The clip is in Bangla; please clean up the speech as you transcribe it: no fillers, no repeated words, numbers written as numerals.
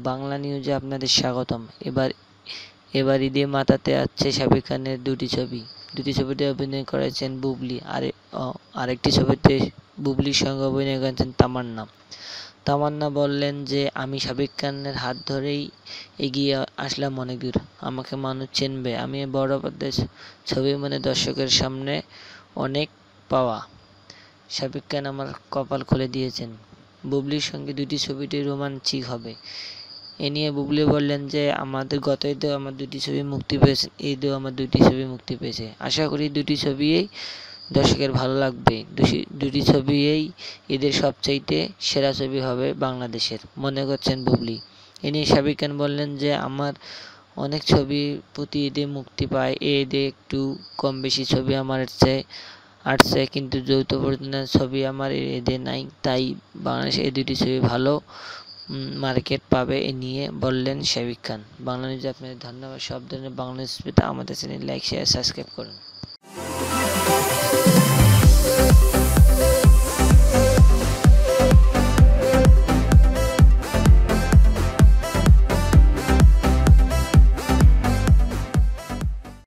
বাংলা নিউজে আপনাদের স্বাগতম। এবার ঈদে মাতাতে আসছে শাকিব খানের দুটি ছবিতে অভিনয় করেছেন বুবলি, আরেকটি ছবিতে বুবলির সঙ্গে অভিনয় করেছেন তামান্না বললেন যে, আমি শাকিব খানের হাত ধরেই এগিয়ে আসলাম অনেক দূর, আমাকে মানুষ চিনবে, আমি বড় পর্দার ছবি মানে দর্শকের সামনে অনেক পাওয়া। শাকিব খান আমার কপাল খুলে দিয়েছেন। বুবলির সঙ্গে দুটি ছবিটি রোমাঞ্চিক হবে। এ নিয়ে বুবলি বললেন যে, গত ঈদেও আমার দুটি ছবি মুক্তি পেয়েছে, ঈদেও আমার দুটি ছবি মুক্তি পেয়েছে। আশা করি দুটি ছবিই দর্শকের ভালো লাগবে। দুটি ছবিই ঈদের সবচাইতে সেরা ছবি হবে বাংলাদেশের, মনে করছেন বুবলি। এ নিয়ে শাকিব খান বললেন যে, আমার অনেক ছবি প্রতি ঈদে মুক্তি পায়, এ ঈদে একটু কম বেশি ছবি আমার আসছে, কিন্তু যৌথ প্রযোজনার ছবি আমার ঈদে নাই, তাই বাংলাদেশে এই দুটি ছবি ভালো মার্কেট পাবে, এ নিয়ে বললেন শাকিব খান। বাংলা নিউজে আপনাদের ধন্যবাদ। সব ধরনের বাংলা নিউজ পেতে আমাদের চ্যানেল লাইক, শেয়ার, সাবস্ক্রাইব করুন।